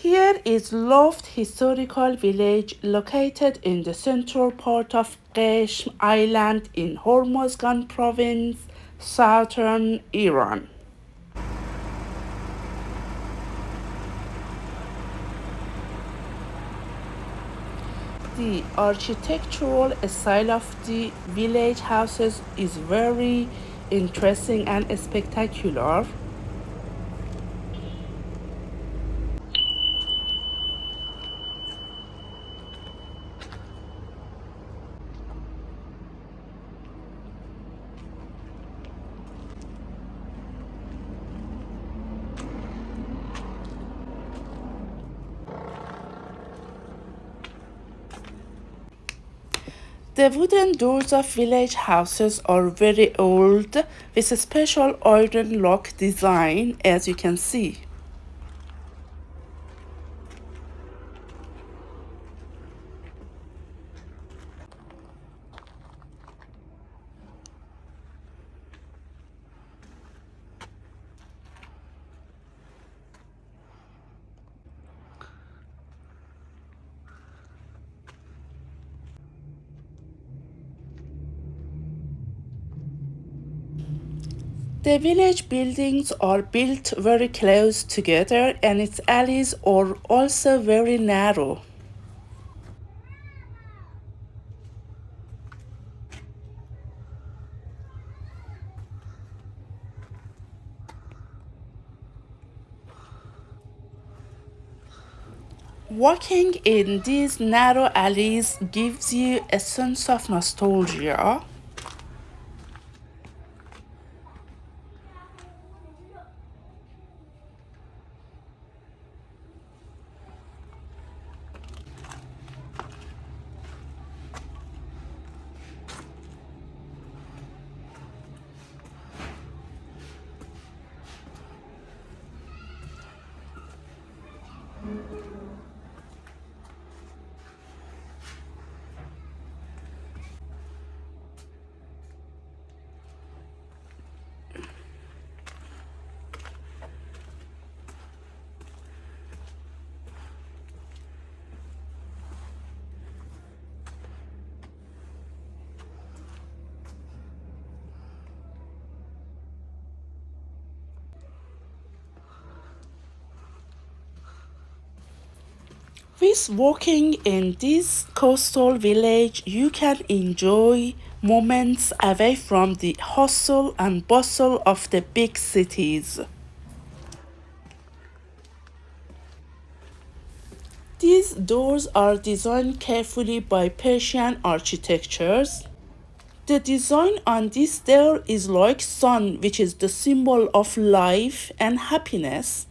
Here is Loft Historical Village located in the central part of Qeshm Island in Hormozgan province, southern Iran. The architectural style of the village houses is very interesting and spectacular. The wooden doors of village houses are very old with a special iron lock design, as you can see. The village buildings are built very close together and its alleys are also very narrow. Walking in these narrow alleys gives you a sense of nostalgia. With walking in this coastal village, you can enjoy moments away from the hustle and bustle of the big cities. These doors are designed carefully by Persian architectures. The design on this door is like sun, which is the symbol of life and happiness.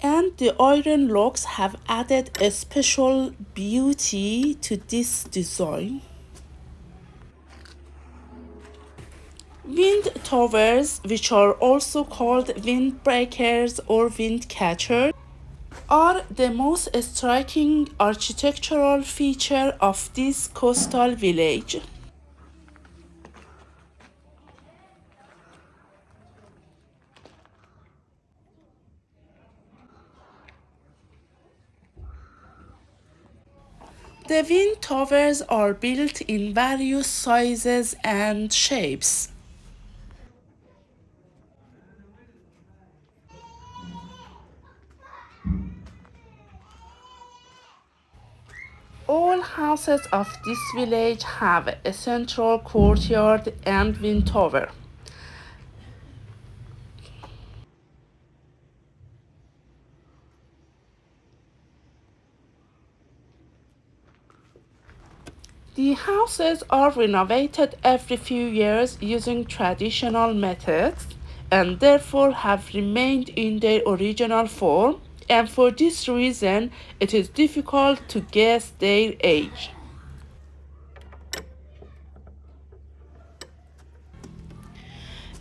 And the iron locks have added a special beauty to this design. Wind towers, which are also called windbreakers or wind catchers, are the most striking architectural feature of this coastal village. The wind towers are built in various sizes and shapes. All houses of this village have a central courtyard and wind tower. The houses are renovated every few years using traditional methods and therefore have remained in their original form, and for this reason, it is difficult to guess their age.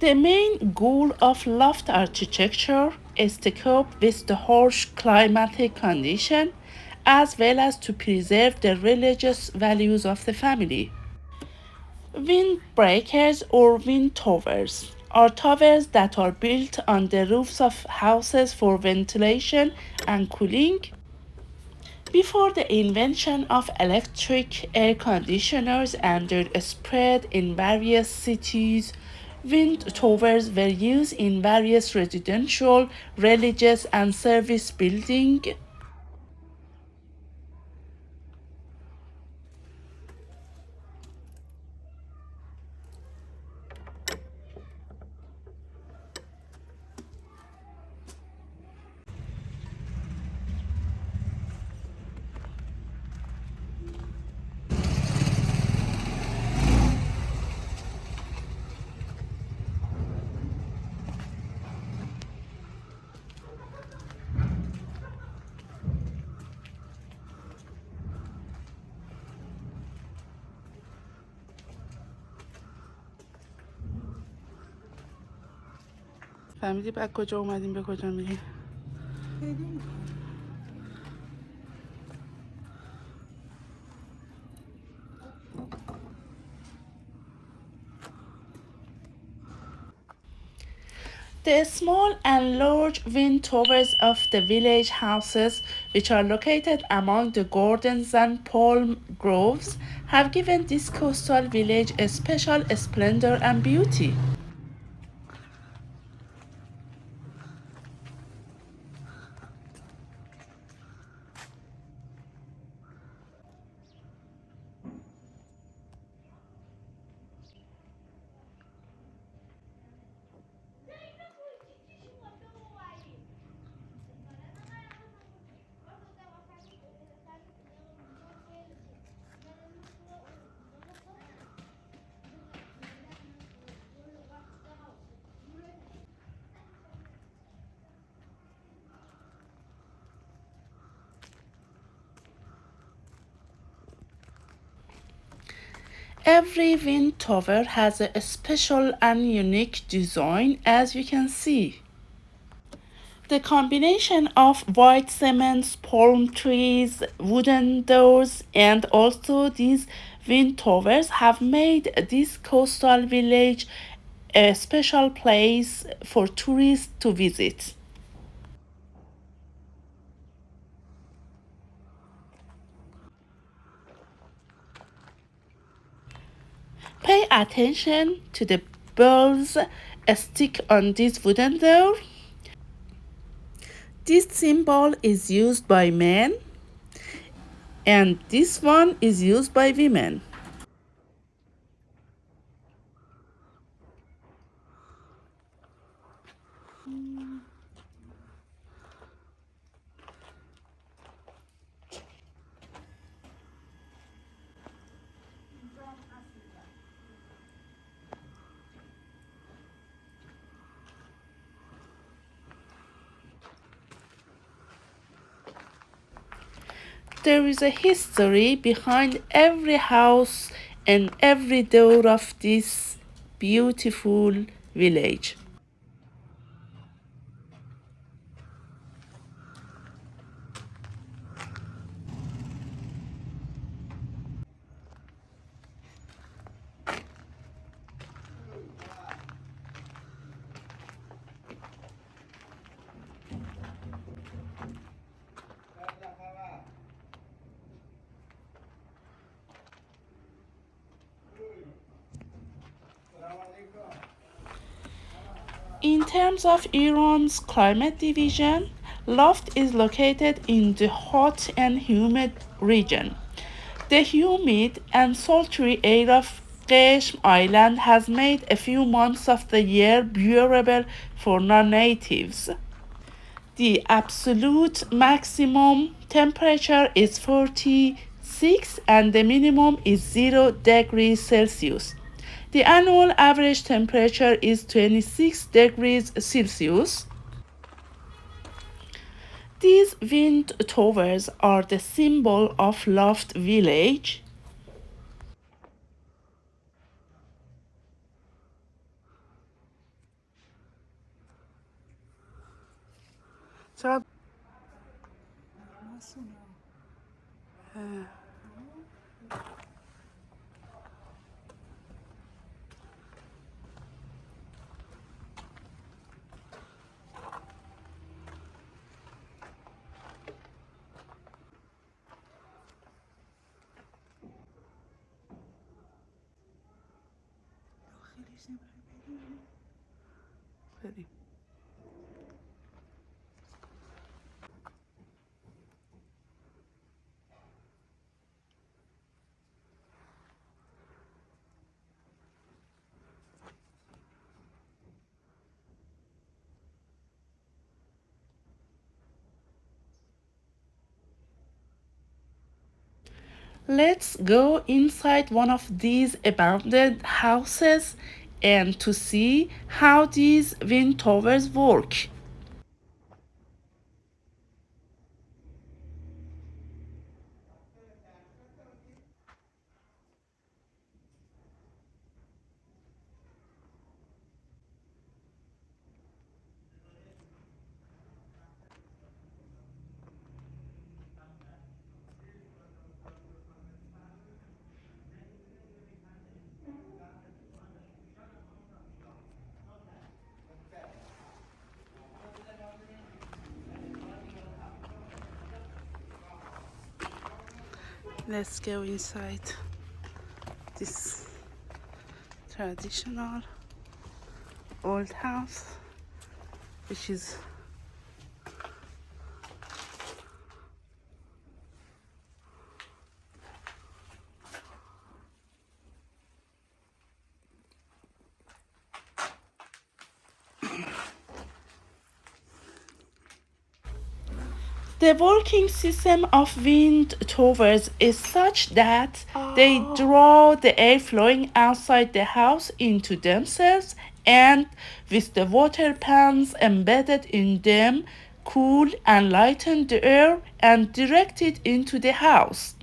The main goal of loft architecture is to cope with the harsh climatic condition as well as to preserve the religious values of the family. Windbreakers or wind towers are towers that are built on the roofs of houses for ventilation and cooling. Before the invention of electric air conditioners and their spread in various cities, wind towers were used in various residential, religious, and service buildings. فهمیدی بعد کجا اومدیم به کجا میریم؟ The small and large wind towers of the village houses, which are located among the gardens and palm groves, have given this coastal village a special splendor and beauty. Every wind tower has a special and unique design, as you can see. The combination of white cements, palm trees, wooden doors, and also these wind towers have made this coastal village a special place for tourists to visit. Pay attention to the bells stick on this wooden door. This symbol is used by men and this one is used by women. There is a history behind every house and every door of this beautiful village. In terms of Iran's climate division, Loft is located in the hot and humid region. The humid and sultry air of Qeshm Island has made a few months of the year bearable for non-natives. The absolute maximum temperature is 46 and the minimum is 0 degrees Celsius. The annual average temperature is 26 degrees Celsius. These wind towers are the symbol of Loft Village. چقدر بریم. Let's go inside one of these abandoned houses and to see how these wind towers work. Let's go inside this traditional old house, which is the working system of wind towers is such that they draw the air flowing outside the house into themselves and with the water pans embedded in them cool and lighten the air and direct it into the house.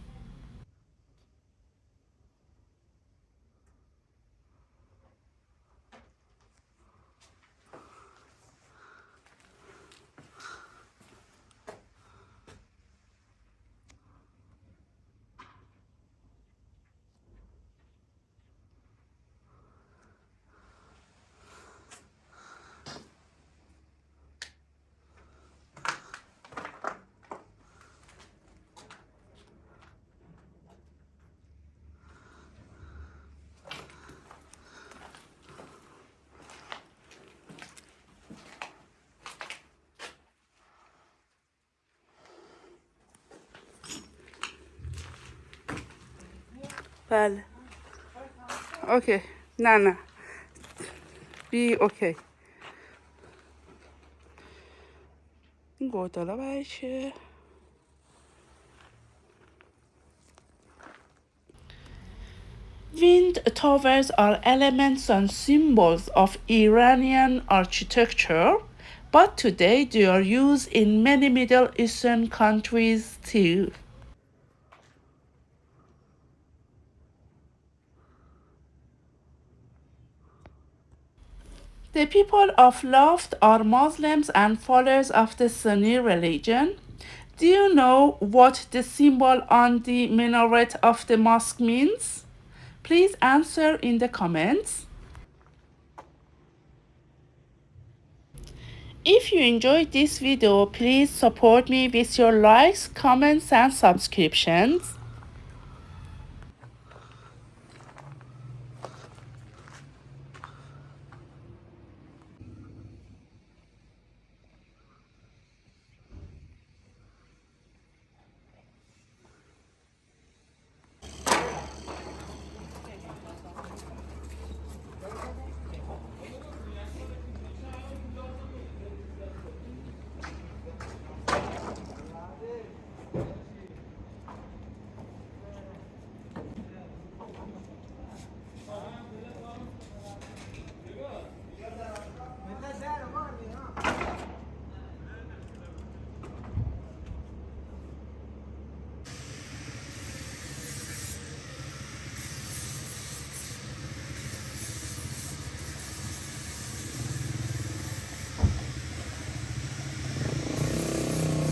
بله اوکی نه بی اوکی این گودالا برای چیه؟ Wind towers are elements and symbols of Iranian architecture, but today they are used in many Middle Eastern countries too. The people of Loft are Muslims and followers of the Sunni religion. Do you know what the symbol on the minaret of the mosque means? Please answer in the comments. If you enjoyed this video, please support me with your likes, comments and subscriptions.